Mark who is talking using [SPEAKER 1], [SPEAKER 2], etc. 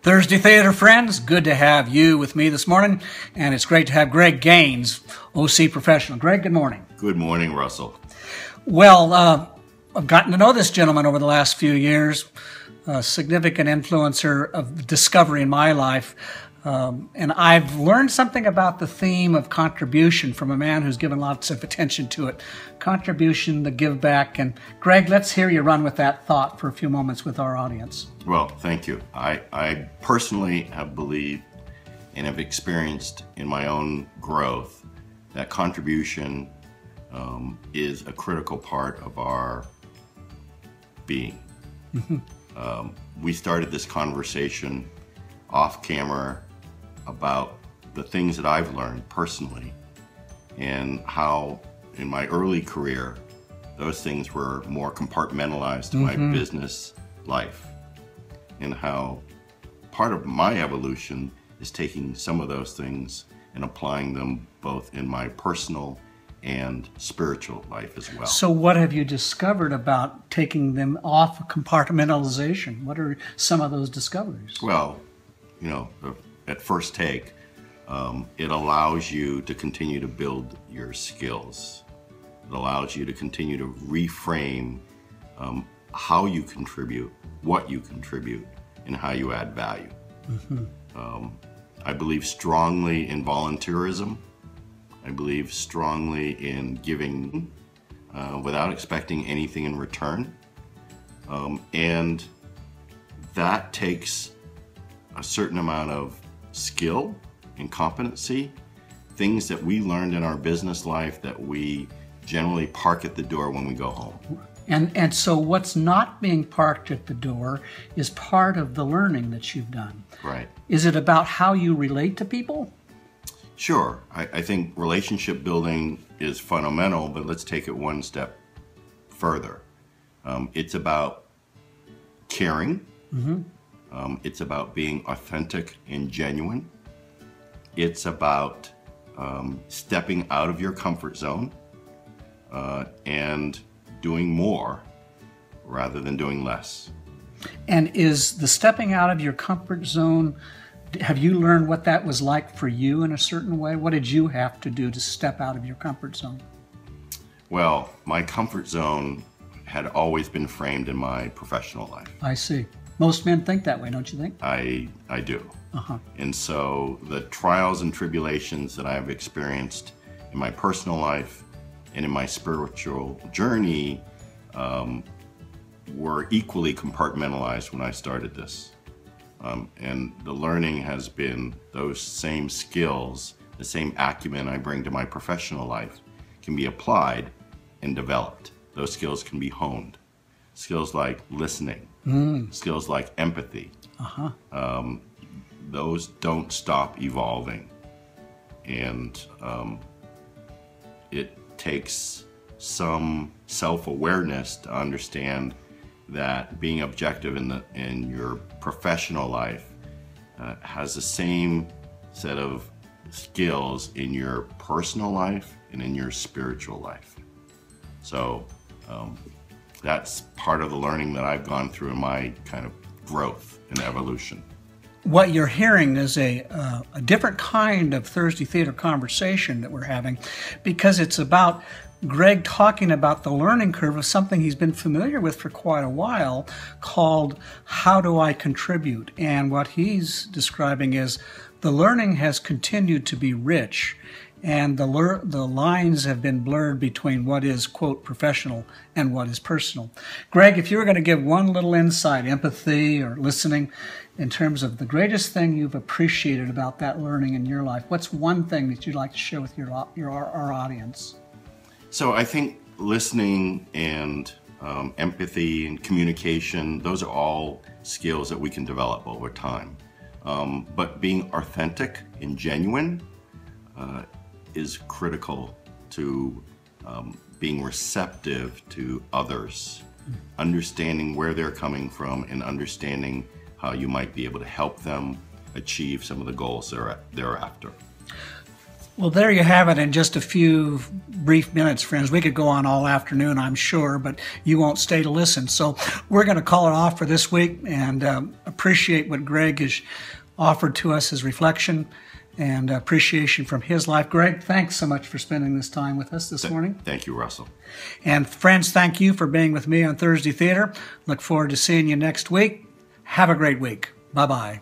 [SPEAKER 1] Thursday Theater friends, good to have you with me this morning, and it's great to have Greg Gaines, OC Professional. Greg, good morning.
[SPEAKER 2] Good morning, Russell.
[SPEAKER 1] Well, I've gotten to know this gentleman over the last few years, a significant influencer of discovery in my life, and I've learned something about the theme of contribution from a man who's given lots of attention to it. Contribution, the give back, and Greg, let's hear you run with that thought for a few moments with our audience.
[SPEAKER 2] Well, thank you. I personally have believed and have experienced in my own growth that contribution is a critical part of our being. We started this conversation off camera about the things that I've learned personally and how in my early career those things were more compartmentalized to my business life, and how part of my evolution is taking some of those things and applying them both in my personal and spiritual life as well.
[SPEAKER 1] So what have you discovered about taking them off of compartmentalization? What are some of those discoveries?
[SPEAKER 2] Well, you know, at first take, it allows you to continue to build your skills. It allows you to continue to reframe how you contribute, what you contribute, and how you add value. I believe strongly in volunteerism. I believe strongly in giving without expecting anything in return. And that takes a certain amount of skill and competency, things that we learned in our business life that we generally park at the door when we go home.
[SPEAKER 1] And so what's not being parked at the door is part of the learning that you've done.
[SPEAKER 2] Right.
[SPEAKER 1] Is it about how you relate to people?
[SPEAKER 2] Sure. I think relationship building is fundamental, but let's take it one step further. It's about caring. It's about being authentic and genuine. It's about stepping out of your comfort zone and doing more rather than doing less.
[SPEAKER 1] And is the stepping out of your comfort zone, have you learned what that was like for you in a certain way? What did you have to do to step out of your comfort zone? Well,
[SPEAKER 2] my comfort zone had always been framed in my professional life.
[SPEAKER 1] I see. Most men think that way, don't you think?
[SPEAKER 2] I do. And so the trials and tribulations that I've experienced in my personal life and in my spiritual journey were equally compartmentalized when I started this. And the learning has been those same skills, the same acumen I bring to my professional life can be applied and developed. Those skills can be honed. Skills like listening, skills like empathy, those don't stop evolving. And it takes some self-awareness to understand that being objective in your professional life has the same set of skills in your personal life and in your spiritual life. So that's part of the learning that I've gone through in my kind of growth and evolution.
[SPEAKER 1] What you're hearing is a different kind of Thursday Theater conversation that we're having, because it's about Greg talking about the learning curve of something he's been familiar with for quite a while called How Do I Contribute? And what he's describing is the learning has continued to be rich, and the lines have been blurred between what is, quote, professional and what is personal. Greg, if you were going to give one little insight, empathy or listening, in terms of the greatest thing you've appreciated about that learning in your life, what's one thing that you'd like to share with our audience?
[SPEAKER 2] So I think listening and empathy and communication, those are all skills that we can develop over time. But being authentic and genuine is critical to being receptive to others, understanding where they're coming from and understanding how you might be able to help them achieve some of the goals they're after.
[SPEAKER 1] Well, there you have it in just a few brief minutes, friends. We could go on all afternoon, I'm sure, but you won't stay to listen. So we're going to call it off for this week and appreciate what Greg has offered to us as reflection and appreciation from his life. Greg, thanks so much for spending this time with us this morning.
[SPEAKER 2] Thank you, Russell.
[SPEAKER 1] And friends, thank you for being with me on Thursday Theater. Look forward to seeing you next week. Have a great week. Bye-bye.